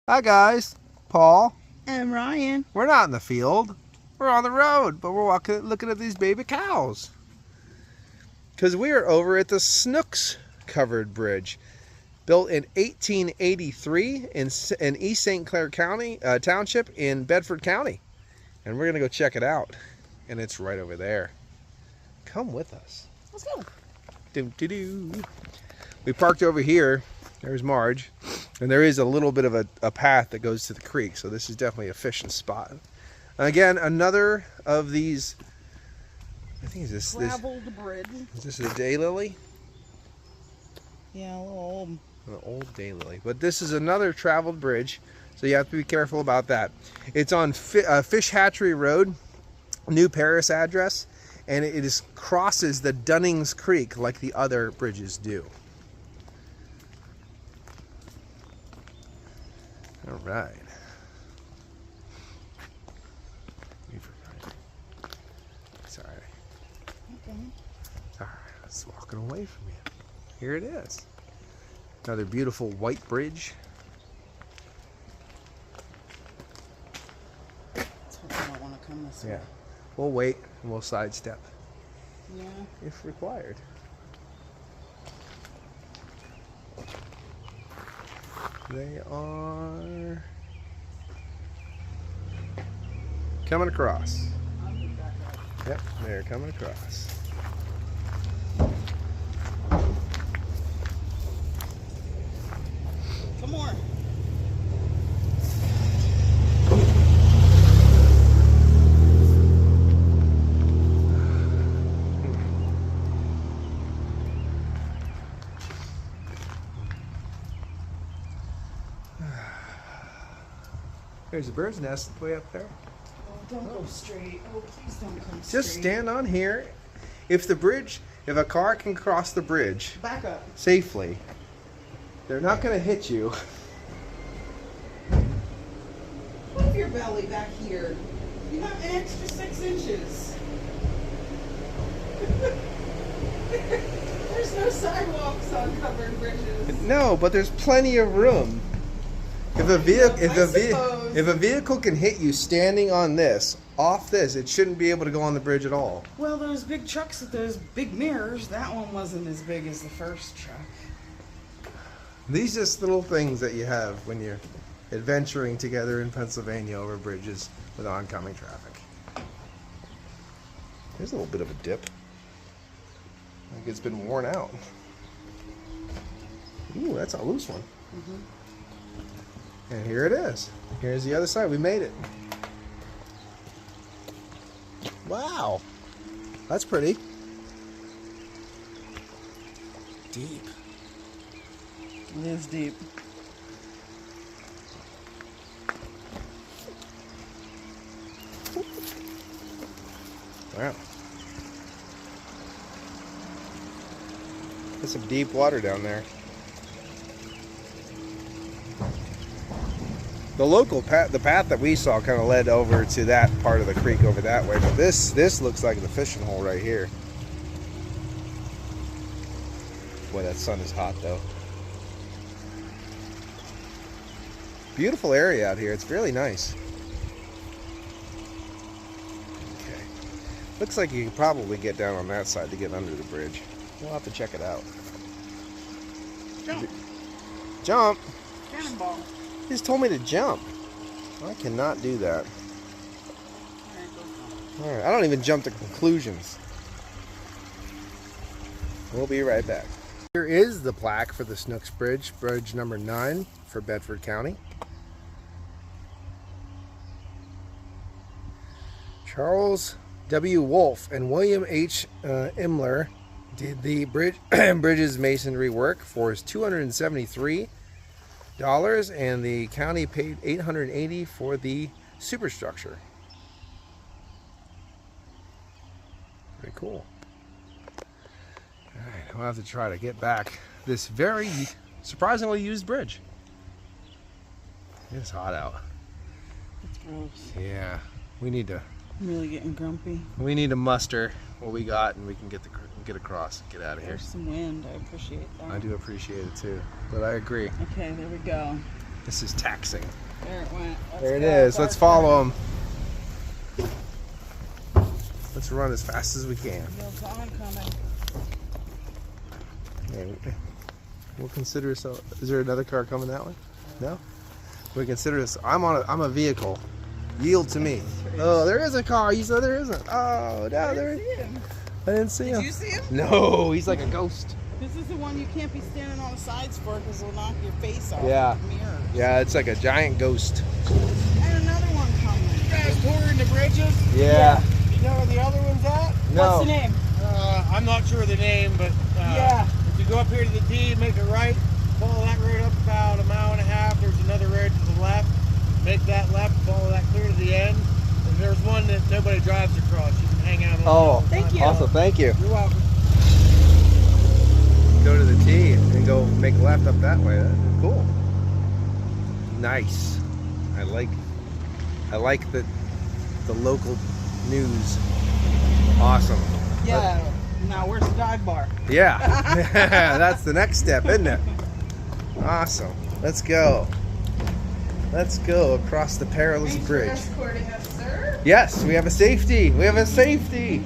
Hi guys, Paul and Ryan. We're not in the field. We're on the road, but we're looking at these baby cows. Because we are over at the Snooks covered bridge, built in 1883 in East St. Clair County Township in Bedford County, and we're gonna go check it out. And it's right over there. Come with us. Let's go. We parked over here. There's Marge. And there is a little bit of a path that goes to the creek, so this is definitely a fishing spot. And again, another of these, I think is Traveled bridge. Is this a daylily? Yeah, a little old. An old daylily. But this is another traveled bridge, so you have to be careful about that. It's on Fish Hatchery Road, New Paris address, and it crosses the Dunnings Creek like the other bridges do. All right. Sorry. Okay. All right, it's walking away from you. Here it is. Another beautiful white bridge. Let's hope I don't want to come this way. Yeah. We'll wait and we'll sidestep. Yeah. If required. They are coming across. Yep, they're coming across. Come more. There's a bird's nest way up there. Oh, don't go straight. Oh, please don't come straight. Just stand on here. If a car can cross the bridge Back up. safely, they're not going to hit you. Move your belly back here. You have an extra 6 inches. There's no sidewalks on covered bridges. No, but there's plenty of room. If a vehicle can hit you standing on this, off this, it shouldn't be able to go on the bridge at all. Well, those big trucks with those big mirrors, that one wasn't as big as the first truck. These are just little things that you have when you're adventuring together in Pennsylvania over bridges with oncoming traffic. There's a little bit of a dip. Like it's been worn out. Ooh, that's a loose one. Mm-hmm. And here it is. Here's the other side. We made it. Wow. That's pretty. Deep. It is deep. Wow. There's some deep water down there. The local path, the path that we saw, kind of led over to that part of the creek over that way. But this looks like the fishing hole right here. Boy, that sun is hot though. Beautiful area out here. It's really nice. Okay. Looks like you can probably get down on that side to get under the bridge. We'll have to check it out. Jump. Jump. Cannonball. He just told me to jump. I cannot do that. Alright, I don't even jump to conclusions. We'll be right back. Here is the plaque for the Snooks Bridge, bridge number 9 for Bedford County. Charles W. Wolfe and William H. Imler did the bridge's masonry work for his $273, and the county paid $880 for the superstructure. Very cool. All right, we'll have to try to get back this very surprisingly used bridge. It's hot out. It's gross. Yeah, we need to. I'm really getting grumpy. We need to muster what we got, and we can get across and get out of here. There's some wind. I appreciate that. I do appreciate it too, but I agree. Okay, there we go. This is taxing. There it went. There it is. Let's follow him. Let's run as fast as we can. Wheels on coming. Okay, we'll consider so. Is there another car coming that way? No. We consider this. I'm a vehicle. Yield to me. Oh, there is a car. You said there isn't. Oh, no, there. I didn't see him. Did you see him? No, he's like a ghost. This is the one you can't be standing on the sides for because it'll knock your face off. Yeah. The mirror. Yeah, it's like a giant ghost. And another one coming. You guys touring the bridges? Yeah. You know where the other one's at? No. What's the name? I'm not sure of the name, but Yeah. if you go up here to the T, make a right, follow that road up about a mile and a half. There's another road to the left. Make that left, follow that clear to the end. And there's one that nobody drives across. You can hang out on. Oh, Thank you. awesome. Thank you. You're welcome. Go to the T and go make a left up that way. That's cool. Nice. I like the local news. Awesome. Yeah. Now where's the dive bar? Yeah. That's the next step, isn't it? Awesome. Let's go. Let's go across the perilous Thanks bridge. for escorting us, sir. Yes, we have a safety. We have a safety.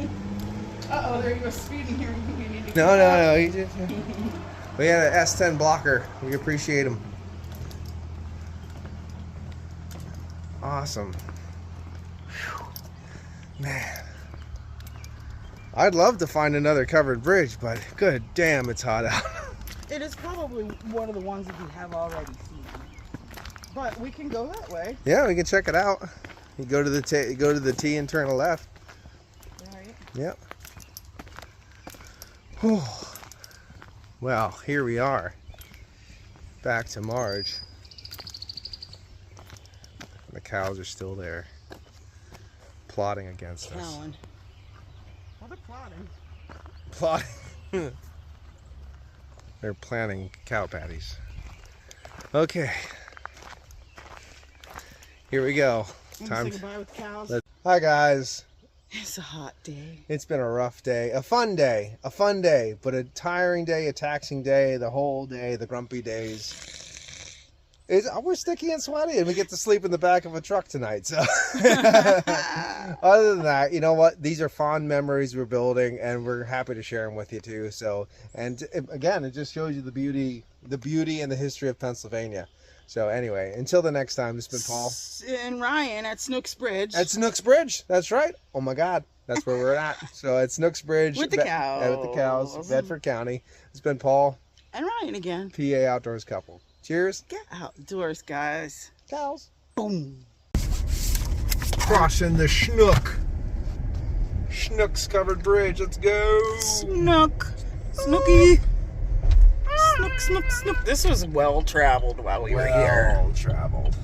Uh-oh, there you go speeding here. We need to No, keep no, up. no. He just, we had an S10 blocker. We appreciate him. Awesome. Whew. Man. I'd love to find another covered bridge, but good damn, it's hot out. It is probably one of the ones that you have already seen. But we can go that way. Yeah, we can check it out. You go to the T and turn left. Right. Yep. Whew. Well, here we are. Back to Marge. The cows are still there, plotting against us. Alan. Well, they're plotting. Plotting. They're planning cow patties. Okay. Here we go. Time to say goodbye with cows. Hi guys. It's a hot day. It's been a rough day. A fun day, but a tiring day, a taxing day, the whole day, the grumpy days. We're sticky and sweaty, and we get to sleep in the back of a truck tonight. So, other than that, you know what? These are fond memories we're building, and we're happy to share them with you too. So, and again, it just shows you the beauty and the history of Pennsylvania. So anyway, until the next time, this has been Paul. And Ryan at Snook's Bridge. At Snook's Bridge, that's right. Oh my God, that's where we're at. So at Snook's Bridge. With the cows. With the cows, Bedford County. It's been Paul. And Ryan again. PA Outdoors couple. Cheers. Get outdoors, guys. Cows. Boom. Crossing the Snook. Snook's covered bridge. Let's go. Snook. Snooky. Snook, snook, snook. This was well traveled while we were here. Well traveled.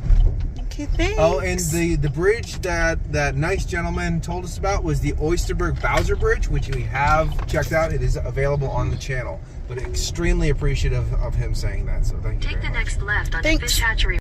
Okay, thanks. Oh, and the bridge that nice gentleman told us about was the Oysterberg Bowser Bridge, which we have checked out. It is available on the channel. But extremely appreciative of him saying that. So thank you very much. Take the next left on Thanks. Fish Hatchery.